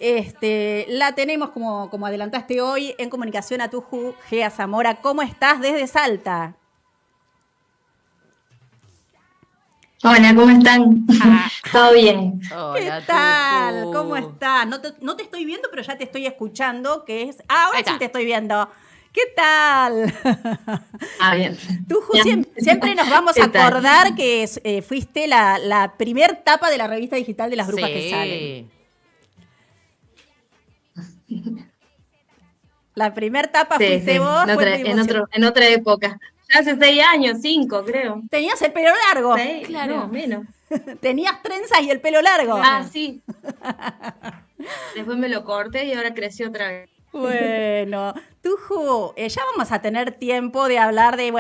La tenemos, como adelantaste hoy, en comunicación a Tuju Gea Zamora. ¿Cómo estás desde Salta? Hola, ¿cómo están? ¿Todo bien? ¿Qué Hola, tal? Tuju. ¿Cómo estás? No te estoy viendo, pero ya te estoy escuchando, ahora Ahí sí está. te estoy viendo. ¿Qué tal? Ah, bien. Tuju, Ya. siempre nos vamos a ¿Qué tal? acordar que fuiste la primer tapa de la revista digital de las brujas que salen. Sí. La primer tapa Sí, fuiste sí, vos, fue tu emoción. en otra época. Ya hace 6 años, 5, creo. Tenías el pelo largo. 6, no, Claro. menos. Tenías trenzas y el pelo largo. Ah, Claro. sí. Después me lo corté y ahora creció otra vez. Bueno, Tuju, ya vamos a tener tiempo de hablar de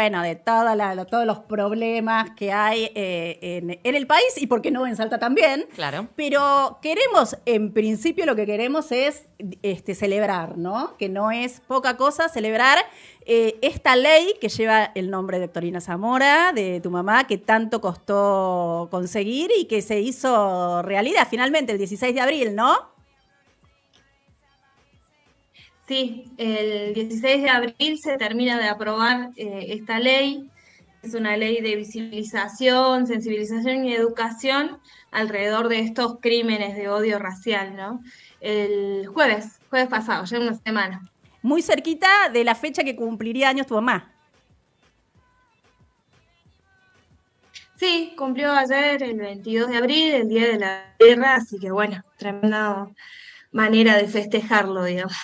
todos los problemas que hay en el país y, por qué no, en Salta también. Claro. Pero en principio lo que queremos es celebrar, ¿no? Que no es poca cosa celebrar esta ley que lleva el nombre de Doctorina Zamora, de tu mamá, que tanto costó conseguir y que se hizo realidad finalmente el 16 de abril, ¿no? Sí, el 16 de abril se termina de aprobar esta ley. Es una ley de visibilización, sensibilización y educación alrededor de estos crímenes de odio racial, ¿no? El jueves pasado, ya una semana. Muy cerquita de la fecha que cumpliría años tu mamá. Sí, cumplió ayer el 22 de abril, el Día de la Guerra, así que bueno, tremenda manera de festejarlo, digamos.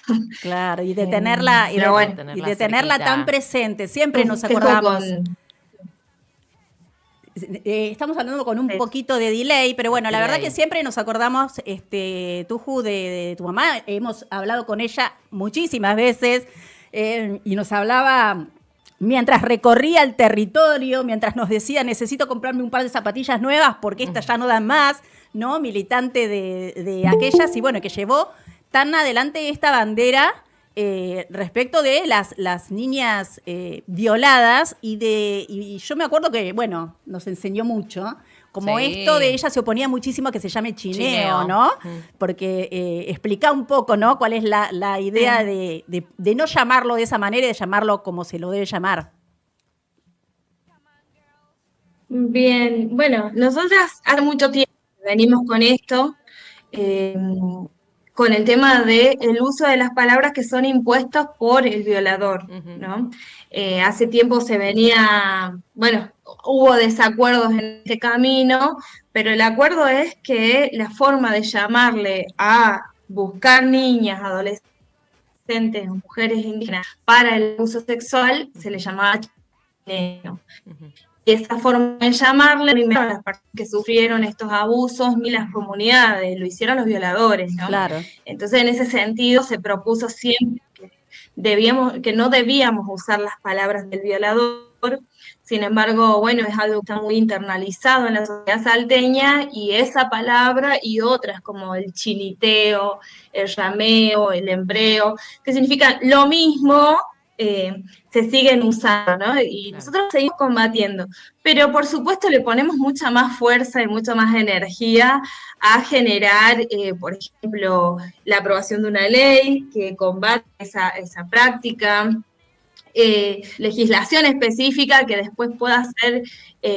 Claro, y de tenerla, Pero bueno, y de tenerla tan cerquita. presente. Siempre un nos festejo acordamos. con... Estamos hablando con un poquito de delay, pero bueno, la verdad Delay. que siempre nos acordamos, Tuju, de tu mamá. Hemos hablado con ella muchísimas veces y nos hablaba mientras recorría el territorio, mientras nos decía, necesito comprarme un par de zapatillas nuevas porque estas ya no dan más, ¿no? Militante de aquellas y bueno, que llevó tan adelante esta bandera respecto de las niñas violadas y yo me acuerdo que, bueno, nos enseñó mucho, como Sí. esto de ella se oponía muchísimo a que se llame chineo, Chineo. ¿no? Porque explica un poco, ¿no? Cuál es la idea de no llamarlo de esa manera y de llamarlo como se lo debe llamar. Bien, bueno, nosotras hace mucho tiempo venimos con esto, eh, con el tema del uso de las palabras que son impuestas por el violador, ¿no? Hace tiempo se venía, bueno, hubo desacuerdos en este camino, pero el acuerdo es que la forma de llamarle a buscar niñas, adolescentes o mujeres indígenas para el uso sexual se le llamaba chineo. Y esa forma de llamarle, primero a las personas que sufrieron estos abusos, ni las comunidades, lo hicieron los violadores, ¿no? Claro. Entonces, en ese sentido, se propuso siempre que no debíamos usar las palabras del violador. Sin embargo, bueno, es algo que está muy internalizado en la sociedad salteña y esa palabra y otras como el chiniteo, el llameo, el embreo, que significan lo mismo, se siguen usando, ¿no? Y Claro. nosotros seguimos combatiendo, pero por supuesto le ponemos mucha más fuerza y mucha más energía a generar, por ejemplo, la aprobación de una ley que combate esa práctica, legislación específica que después pueda ser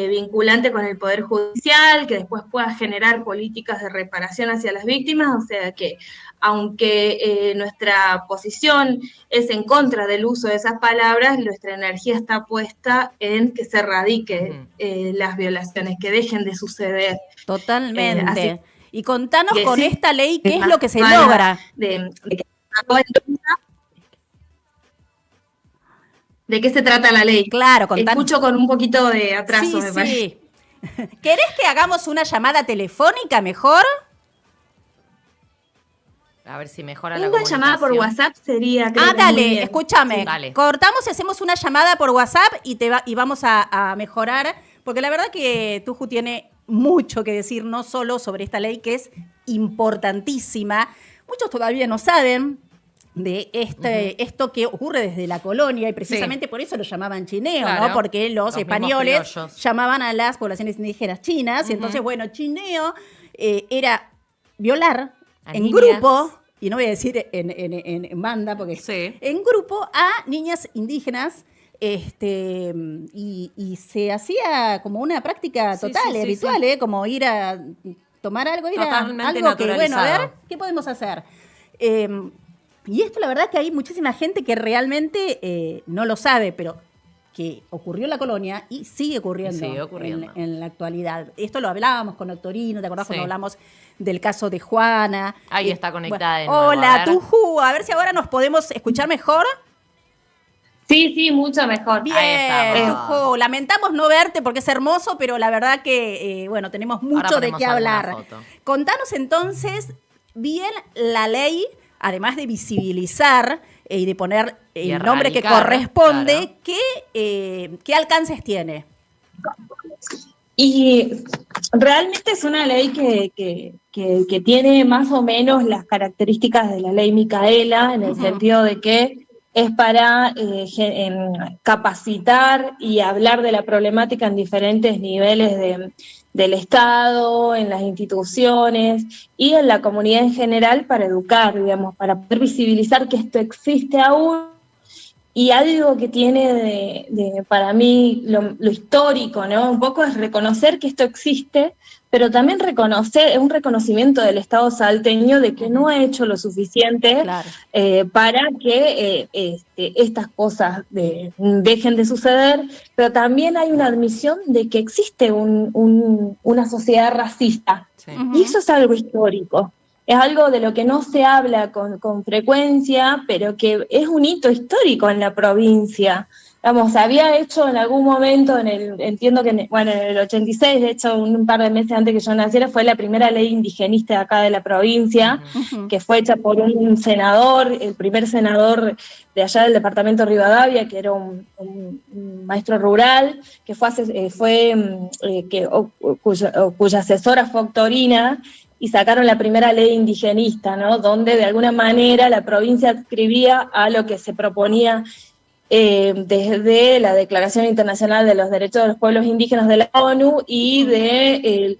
vinculante con el Poder Judicial, que después pueda generar políticas de reparación hacia las víctimas, o sea que aunque nuestra posición es en contra del uso de esas palabras, nuestra energía está puesta en que se erradique las violaciones, que dejen de suceder. Totalmente. Y contanos que con sí, esta ley, ¿qué es lo que se para logra? ¿De qué se trata la ley? Claro, contanos. Escucho con un poquito de atraso, Sí, me parece. sí. ¿Querés que hagamos una llamada telefónica mejor? A ver si mejora la Una llamada por comunicación. WhatsApp sería, creo que muy Dale, bien. escúchame. Sí. Dale. Cortamos y hacemos una llamada por WhatsApp y vamos a mejorar, porque la verdad que Tuju tiene mucho que decir, no solo sobre esta ley que es importantísima. Muchos todavía no saben de esto que ocurre desde la colonia y precisamente por eso lo llamaban chineo, Claro. ¿no? Porque los Los españoles mismos criollos. llamaban a las poblaciones indígenas chinas y entonces, bueno, chineo era violar A en niñas. grupo y no voy a decir en banda, porque Sí. en grupo a niñas indígenas, y se hacía como una práctica Sí, total, sí, sí, habitual, sí. Como ir a tomar algo, ir a Totalmente algo que, bueno, a ver, naturalizado. ¿qué podemos hacer? Eh, y esto la verdad que hay muchísima gente que realmente no lo sabe, pero que ocurrió en la colonia y sigue ocurriendo, Sigue ocurriendo. En la actualidad. Esto lo hablábamos con Octorino, ¿te acordás Sí. cuando hablamos del caso de Juana? Ahí está conectada de nuevo, Hola, a ver. Tuju, a ver si ahora nos podemos escuchar mejor. Sí, sí, mucho mejor. Bien, Ahí estamos. Tuju, lamentamos no verte porque es hermoso, pero la verdad que, bueno, tenemos Ahora mucho de ponemos qué alguna hablar. foto. Contanos entonces bien la ley, además de visibilizar y de poner Y el nombre que erradicar, corresponde, claro. ¿qué alcances tiene? Y realmente es una ley que tiene más o menos las características de la ley Micaela, en el sentido de que es para capacitar y hablar de la problemática en diferentes niveles del Estado, en las instituciones y en la comunidad en general para educar, digamos, para poder visibilizar que esto existe aún. Y algo que tiene para mí lo histórico, ¿no? Un poco es reconocer que esto existe, pero también es un reconocimiento del Estado salteño de que no ha hecho lo suficiente Claro. para que estas cosas dejen de suceder, pero también hay una admisión de que existe una sociedad racista. Sí. Y eso es algo histórico. Es algo de lo que no se habla con frecuencia, pero que es un hito histórico en la provincia. Vamos, se había hecho en algún momento, entiendo que en el 86, de hecho, un par de meses antes que yo naciera, fue la primera ley indigenista de acá de la provincia, que fue hecha por un senador, el primer senador de allá del departamento de Rivadavia, que era un maestro rural, que cuya asesora fue Octorina, y sacaron la primera ley indigenista, ¿no? Donde de alguna manera la provincia adscribía a lo que se proponía desde la Declaración Internacional de los Derechos de los Pueblos Indígenas de la ONU y de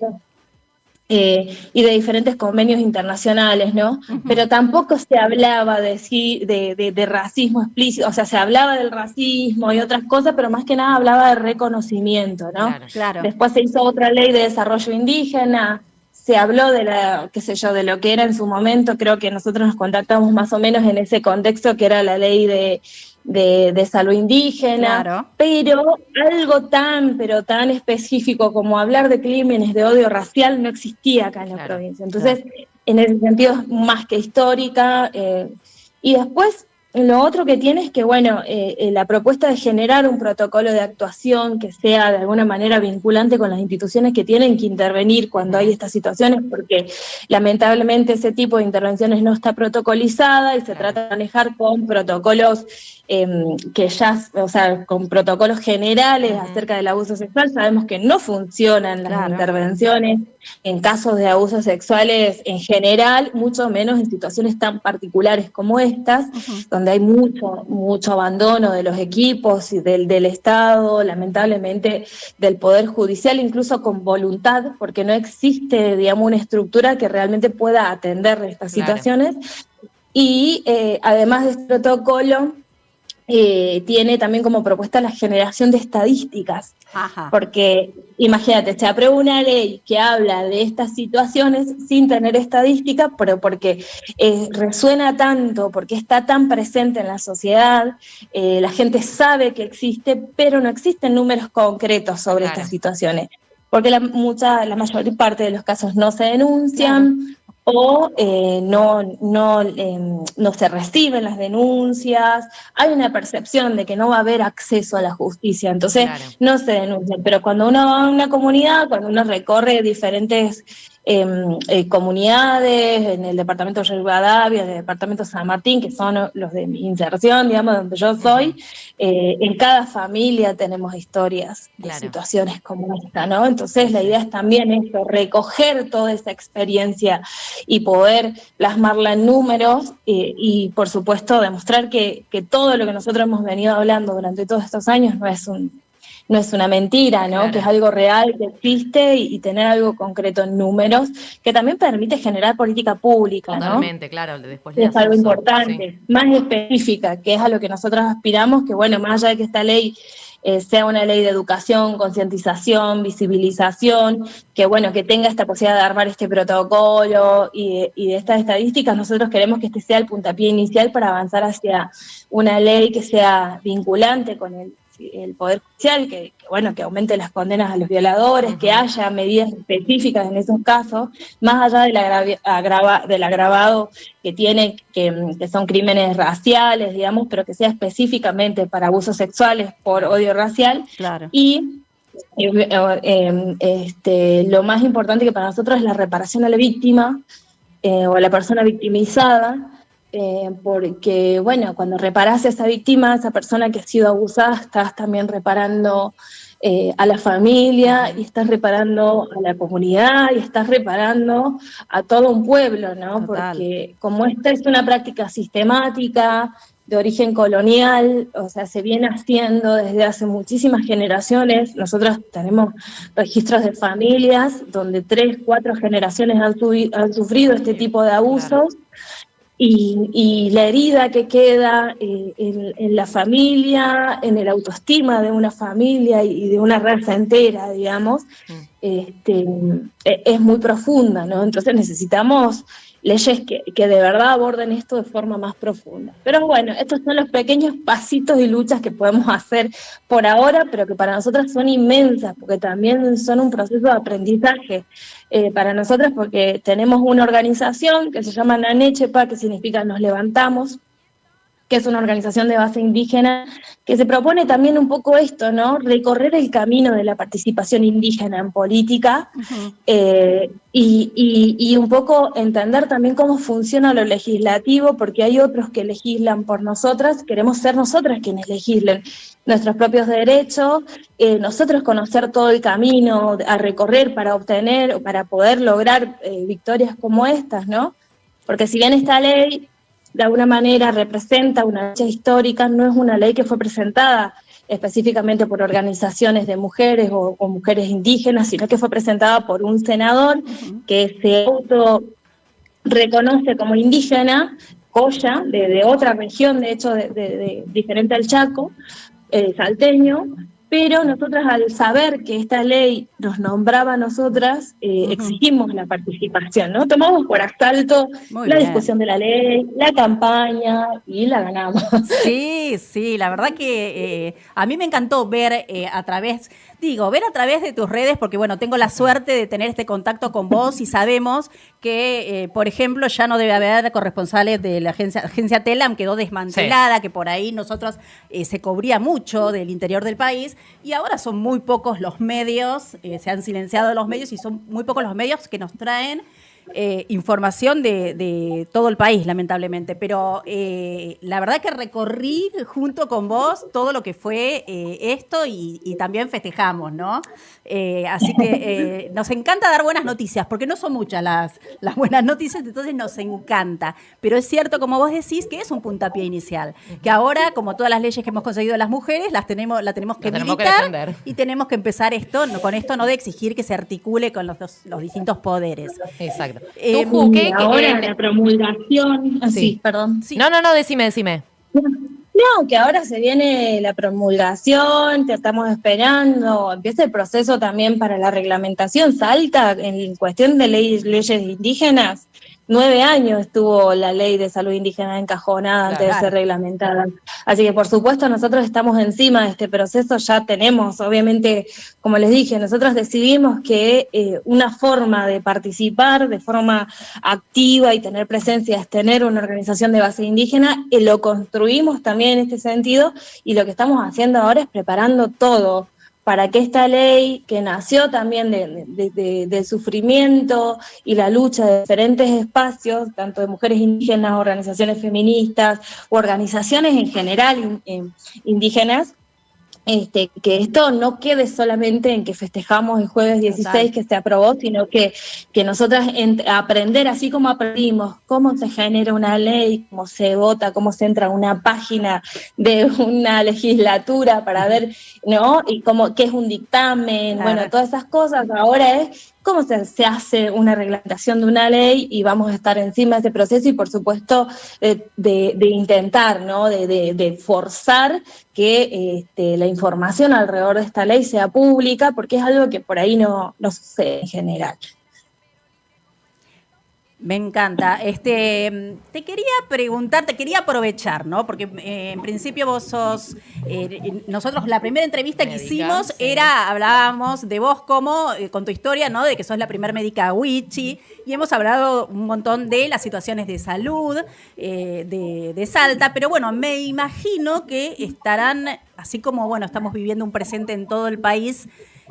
diferentes convenios internacionales, ¿no? Pero tampoco se hablaba de racismo explícito, o sea, se hablaba del racismo y otras cosas, pero más que nada hablaba de reconocimiento, ¿no? Claro. Claro. Después se hizo otra ley de desarrollo indígena, se habló de de lo que era en su momento, creo que nosotros nos contactamos más o menos en ese contexto que era la ley de salud indígena, Claro. pero algo pero tan específico como hablar de crímenes de odio racial no existía acá en la Claro, provincia. Entonces, en ese sentido es más que histórica. Y después, lo otro que tiene es que, bueno, la propuesta de generar un protocolo de actuación que sea de alguna manera vinculante con las instituciones que tienen que intervenir cuando hay estas situaciones, porque lamentablemente ese tipo de intervenciones no está protocolizada y se trata de manejar con protocolos con protocolos generales acerca del abuso sexual. Sabemos que no funcionan las intervenciones en casos de abusos sexuales en general, mucho menos en situaciones tan particulares como estas, donde hay mucho abandono de los equipos y del Estado, lamentablemente del Poder Judicial, incluso con voluntad, porque no existe, digamos, una estructura que realmente pueda atender estas situaciones. Y además de este protocolo, tiene también como propuesta la generación de estadísticas. Ajá. Porque, imagínate, se aprueba una ley que habla de estas situaciones sin tener estadísticas, pero porque resuena tanto, porque está tan presente en la sociedad, la gente sabe que existe, pero no existen números concretos sobre estas situaciones. Porque la mayor parte de los casos no se denuncian, o no se reciben las denuncias, hay una percepción de que no va a haber acceso a la justicia, entonces no se denuncian. Pero cuando uno va a una comunidad, cuando uno recorre diferentes comunidades, en el departamento de Rivadavia, en el departamento de San Martín, que son los de mi inserción, digamos, donde yo soy, en cada familia tenemos historias de situaciones como esta, ¿no? Entonces la idea es también esto, recoger toda esa experiencia y poder plasmarla en números y por supuesto demostrar que todo lo que nosotros hemos venido hablando durante todos estos años no es no es una mentira, ¿no? Claro. Que es algo real, que existe, y tener algo concreto en números, que también permite generar política pública, ¿no? Totalmente, claro, después le Es das algo uso. importante, Sí. más específica, que es a lo que nosotros aspiramos, que bueno, más allá de que esta ley sea una ley de educación, concientización, visibilización, que bueno, que tenga esta posibilidad de armar este protocolo y de estas estadísticas, nosotros queremos que este sea el puntapié inicial para avanzar hacia una ley que sea vinculante con el Poder Judicial, bueno, que aumente las condenas a los violadores, que haya medidas específicas en esos casos, más allá del agravado que tiene, que son crímenes raciales, digamos, pero que sea específicamente para abusos sexuales por odio racial. Claro. Y lo más importante que para nosotros es la reparación a la víctima o a la persona victimizada, porque, bueno, cuando reparas a esa víctima, a esa persona que ha sido abusada, estás también reparando a la familia, y estás reparando a la comunidad, y estás reparando a todo un pueblo, ¿no? Total. Porque como esta es una práctica sistemática, de origen colonial, o sea, se viene haciendo desde hace muchísimas generaciones. Nosotros tenemos registros de familias donde 3, 4 generaciones han sufrido este tipo de abusos. Y la herida que queda en la familia, en el autoestima de una familia y de una raza entera, digamos, es muy profunda, ¿no? Entonces necesitamos leyes que de verdad aborden esto de forma más profunda. Pero bueno, estos son los pequeños pasitos y luchas que podemos hacer por ahora, pero que para nosotras son inmensas, porque también son un proceso de aprendizaje para nosotras, porque tenemos una organización que se llama Nanechepa, que significa Nos Levantamos, que es una organización de base indígena, que se propone también un poco esto, ¿no? Recorrer el camino de la participación indígena en política, y un poco entender también cómo funciona lo legislativo, porque hay otros que legislan por nosotras, queremos ser nosotras quienes legislen nuestros propios derechos, nosotros conocer todo el camino a recorrer para obtener o para poder lograr victorias como estas, ¿no? Porque si bien esta ley de alguna manera representa una lucha histórica, no es una ley que fue presentada específicamente por organizaciones de mujeres o mujeres indígenas, sino que fue presentada por un senador que se auto reconoce como indígena, Coya, de otra región, de hecho de diferente al Chaco, salteño. Pero nosotras, al saber que esta ley nos nombraba a nosotras, exigimos la participación, ¿no? Tomamos por asalto la discusión de la ley, la campaña, y la ganamos. Sí, la verdad que a mí me encantó ver a través de tus redes, porque bueno, tengo la suerte de tener este contacto con vos y sabemos que, por ejemplo, ya no debe haber corresponsales de la agencia Telam, quedó desmantelada, que por ahí nosotros se cubría mucho del interior del país, y ahora son muy pocos los medios, se han silenciado los medios y son muy pocos los medios que nos traen información de todo el país, lamentablemente. Pero la verdad que recorrí junto con vos todo lo que fue esto y también festejamos, ¿no? Así que nos encanta dar buenas noticias, porque no son muchas las buenas noticias, entonces nos encanta. Pero es cierto, como vos decís, que es un puntapié inicial, que ahora, como todas las leyes que hemos conseguido las mujeres, la tenemos que militar, y tenemos que empezar con esto no de exigir que se articule con los distintos poderes. Exacto. Ahora la promulgación, sí, perdón. Sí. No, decime. No, que ahora se viene la promulgación, te estamos esperando, empieza el proceso también para la reglamentación. Salta en cuestión de leyes indígenas. 9 años estuvo la ley de salud indígena encajonada antes de ser reglamentada. Así que, por supuesto, nosotros estamos encima de este proceso, ya tenemos, obviamente, como les dije, nosotros decidimos que una forma de participar de forma activa y tener presencia es tener una organización de base indígena, y lo construimos también en este sentido, y lo que estamos haciendo ahora es preparando todo para que esta ley, que nació también del sufrimiento y la lucha de diferentes espacios, tanto de mujeres indígenas, organizaciones feministas, u organizaciones en general indígenas, que esto no quede solamente en que festejamos el jueves 16 que se aprobó, sino que nosotras aprender, así como aprendimos cómo se genera una ley, cómo se vota, cómo se entra a una página de una legislatura para ver, ¿no? Y qué es un dictamen, claro. bueno, todas esas cosas, ahora es cómo se hace una reglamentación de una ley, y vamos a estar encima de ese proceso y, por supuesto, de intentar, ¿no? De forzar que la información alrededor de esta ley sea pública, porque es algo que por ahí no sucede en general. Me encanta. Te quería preguntar, te quería aprovechar, ¿no? Porque en principio vos sos, nosotros la primera entrevista que hicimos hablábamos de vos como, con tu historia, ¿no? De que sos la primera médica Wichi, y hemos hablado un montón de las situaciones de salud de Salta, pero bueno, me imagino que estarán, así como, bueno, estamos viviendo un presente en todo el país,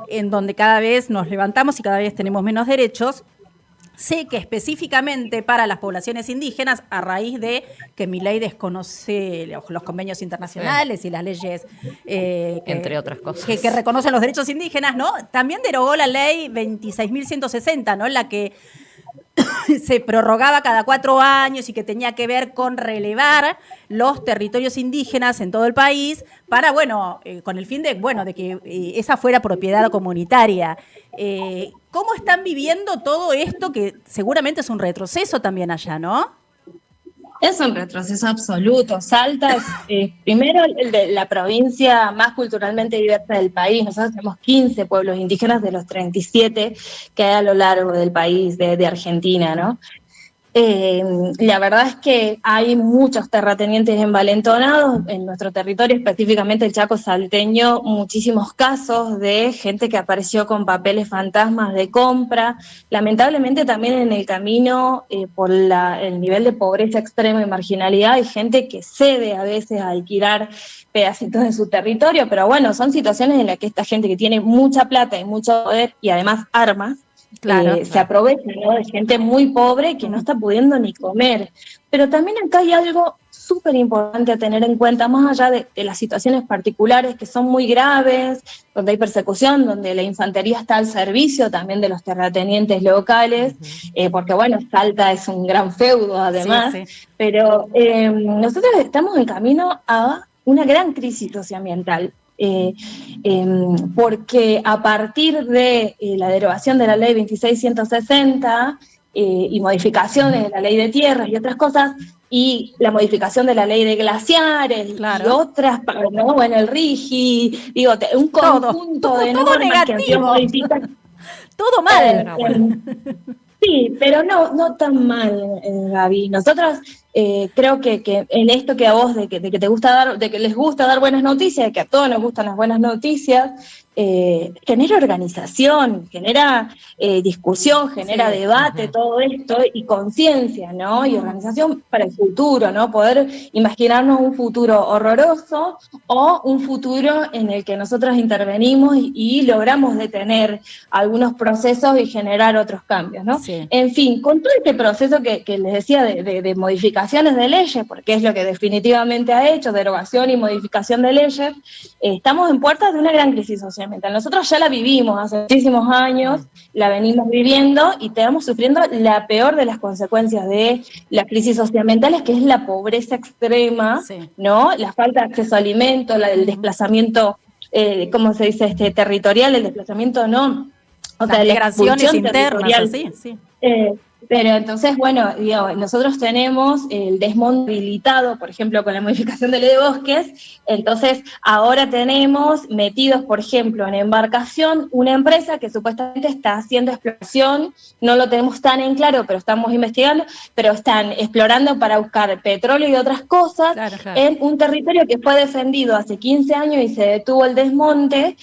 en donde cada vez nos levantamos y cada vez tenemos menos derechos. Sé que específicamente para las poblaciones indígenas, a raíz de que Milei desconoce los convenios internacionales y las leyes entre otras cosas que reconocen los derechos indígenas, ¿no? También derogó la ley 26.160, ¿no? La que se prorrogaba cada 4 años y que tenía que ver con relevar los territorios indígenas en todo el país para, bueno, con el fin de que esa fuera propiedad comunitaria. ¿Cómo están viviendo todo esto, que seguramente es un retroceso también allá, ¿no? Es un retroceso absoluto. Salta es primero la provincia más culturalmente diversa del país. Nosotros tenemos 15 pueblos indígenas de los 37 que hay a lo largo del país de Argentina, ¿no? La verdad es que hay muchos terratenientes envalentonados en nuestro territorio, específicamente el Chaco salteño, muchísimos casos de gente que apareció con papeles fantasmas de compra. Lamentablemente también en el camino, por el nivel de pobreza extrema y marginalidad, hay gente que cede a veces a alquilar pedacitos de su territorio, pero bueno, son situaciones en las que esta gente que tiene mucha plata y mucho poder y además armas, se aprovecha, ¿no? De gente muy pobre que no está pudiendo ni comer. Pero también acá hay algo súper importante a tener en cuenta, más allá de las situaciones particulares que son muy graves, donde hay persecución, donde la infantería está al servicio también de los terratenientes locales, porque bueno, Salta es un gran feudo además, sí. Pero nosotros estamos en camino a una gran crisis socioambiental. Porque a partir de la derogación de la ley 26.160 y modificaciones de la ley de tierras y otras cosas, y la modificación de la ley de glaciares y otras, ¿no? Bueno, el RIGI, digo, un conjunto de normas que han sido modificadas. Todo mal. Sí, pero no tan mal, Gaby. Nosotros creo que en esto que a vos, de que te gusta dar, de que les gusta dar buenas noticias, de que a todos nos gustan las buenas noticias, genera organización, genera discusión, genera debate, todo esto, y conciencia, ¿no? Y organización para el futuro, ¿no? Poder imaginarnos un futuro horroroso o un futuro en el que nosotros intervenimos y logramos detener algunos procesos y generar otros cambios, ¿no? Sí. En fin, con todo este proceso que les decía de modificaciones de leyes, porque es lo que definitivamente ha hecho, derogación y modificación de leyes, estamos en puertas de una gran crisis social. Nosotros ya la vivimos hace muchísimos años, la venimos viviendo y estamos sufriendo la peor de las consecuencias de las crisis socioambientales, que es la pobreza extrema, ¿no? La falta de acceso a alimentos, el desplazamiento, ¿cómo se dice? Territorial, el desplazamiento no. O sea, las migraciones internas, sí. Pero entonces, bueno, digo, nosotros tenemos el desmonte habilitado, por ejemplo, con la modificación de ley de bosques, entonces ahora tenemos metidos, por ejemplo, en embarcación, una empresa que supuestamente está haciendo exploración, no lo tenemos tan en claro, pero estamos investigando, pero están explorando para buscar petróleo y otras cosas en un territorio que fue defendido hace 15 años y se detuvo el desmonte,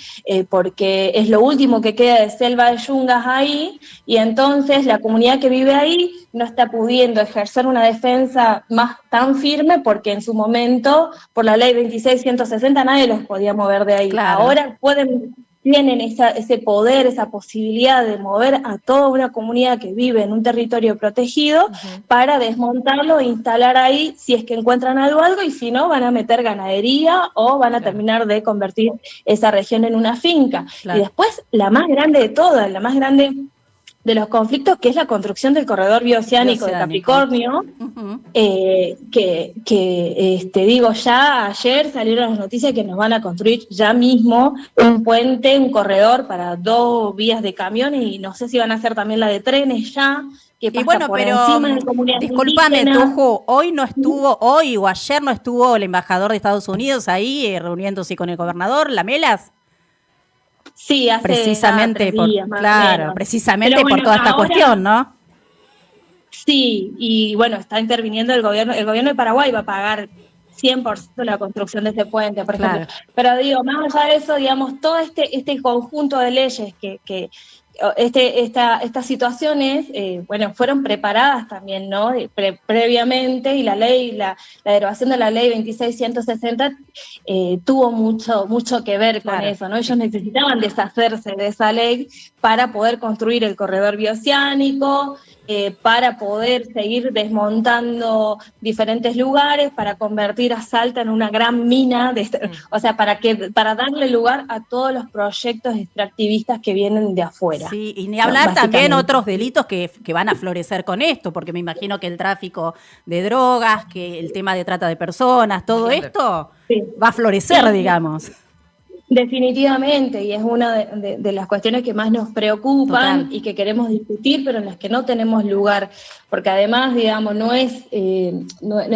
porque es lo último que queda de selva de yungas ahí, y entonces la comunidad que vive ahí no está pudiendo ejercer una defensa más tan firme porque en su momento, por la ley 26.160, nadie los podía mover de ahí. Ahora pueden tienen ese poder, esa posibilidad de mover a toda una comunidad que vive en un territorio protegido para desmontarlo e instalar ahí si es que encuentran algo, y si no, van a meter ganadería o van a terminar de convertir esa región en una finca. Y después, la más grande de todas, la más grande de los conflictos, que es la construcción del corredor bioceánico de Capricornio, digo, ya ayer salieron las noticias que nos van a construir ya mismo un puente, un corredor para 2 vías de camión, y no sé si van a hacer también la de trenes ya, que pasa bueno, por pero encima de comunidades discúlpame, indígenas. Tuju, hoy o ayer no estuvo el embajador de Estados Unidos ahí reuniéndose con el gobernador Lamelas. Sí, hace precisamente 3 días, más o menos. precisamente Pero por toda esta cuestión, ¿no? Sí, y bueno, está interviniendo el gobierno de Paraguay va a pagar 100% la construcción de este puente, por ejemplo. Pero digo, más allá de eso, digamos, todo este conjunto de leyes estas situaciones, fueron preparadas también, ¿no? Previamente, y la derogación de la ley 26160 tuvo mucho que ver con eso, ¿no? Ellos necesitaban deshacerse de esa ley para poder construir el corredor bioceánico, para poder seguir desmontando diferentes lugares, para convertir a Salta en una gran mina, o sea, para darle lugar a todos los proyectos extractivistas que vienen de afuera. Sí, y ni hablar también otros delitos que van a florecer con esto, porque me imagino que el tráfico de drogas, que el tema de trata de personas, todo esto va a florecer, digamos. Definitivamente, y es una de las cuestiones que más nos preocupan y que queremos discutir, pero en las que no tenemos lugar, porque además, digamos, no es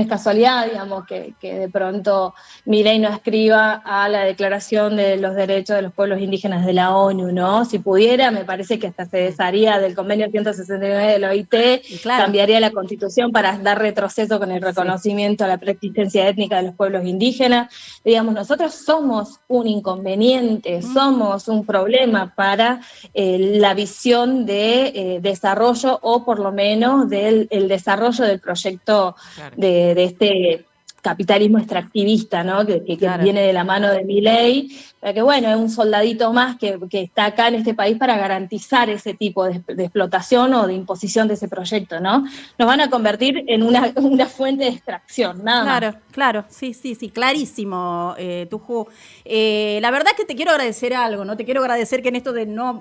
casualidad, digamos, que de pronto Milei no escriba a la Declaración de los Derechos de los Pueblos Indígenas de la ONU, ¿no? Si pudiera, me parece que hasta se desharía del convenio 169 de la OIT, cambiaría la Constitución para dar retroceso con el reconocimiento a la preexistencia étnica de los pueblos indígenas. Digamos, nosotros somos un inconveniente, somos un problema para la visión de desarrollo, o por lo menos del desarrollo del proyecto de este capitalismo extractivista, ¿no? Que viene de la mano de Milei, que bueno, es un soldadito más que está acá en este país para garantizar ese tipo de explotación o de imposición de ese proyecto, ¿no? Nos van a convertir en una fuente de extracción, nada más. Claro, sí, clarísimo, Tuju. La verdad que te quiero agradecer algo, ¿no? Te quiero agradecer que en esto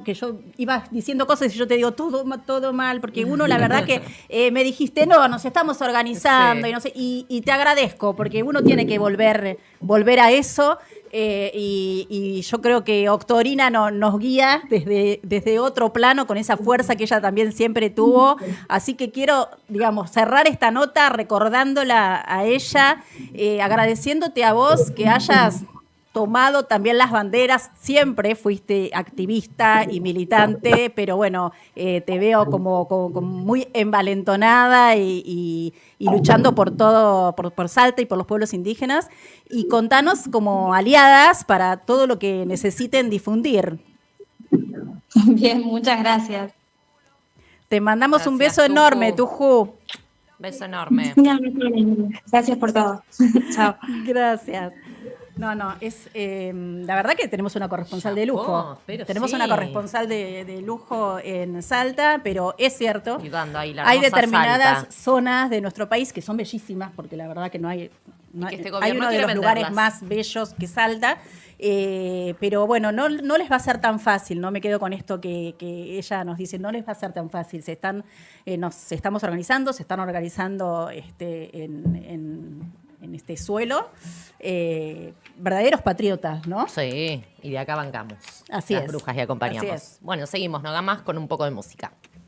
que yo iba diciendo cosas y yo te digo todo mal, porque uno, la verdad que me dijiste, nos estamos organizando, y no sé, y te agradezco, porque uno tiene que volver a eso. Y yo creo que Octorina nos guía desde otro plano, con esa fuerza que ella también siempre tuvo. Así que quiero, digamos, cerrar esta nota recordándola a ella, agradeciéndote a vos que hayas tomado también las banderas. Siempre fuiste activista y militante, pero bueno, te veo como muy envalentonada y luchando por todo, por Salta y por los pueblos indígenas. Y contanos como aliadas para todo lo que necesiten difundir. Bien, muchas gracias. Te mandamos un beso enorme, Tuju. Beso enorme. Gracias por todo. Chao. Gracias. No, es la verdad que tenemos una corresponsal de lujo. Tenemos una corresponsal de lujo en Salta, pero es cierto, hay determinadas zonas de nuestro país que son bellísimas, porque la verdad que hay uno de los lugares más bellos que Salta, pero bueno, no les va a ser tan fácil, ¿no? Me quedo con esto que ella nos dice, no les va a ser tan fácil, nos estamos organizando, se están organizando en este suelo, verdaderos patriotas, ¿no? Sí, y de acá bancamos. Así las es. brujas y acompañamos. Así es. Bueno, seguimos, no haga más con un poco de música.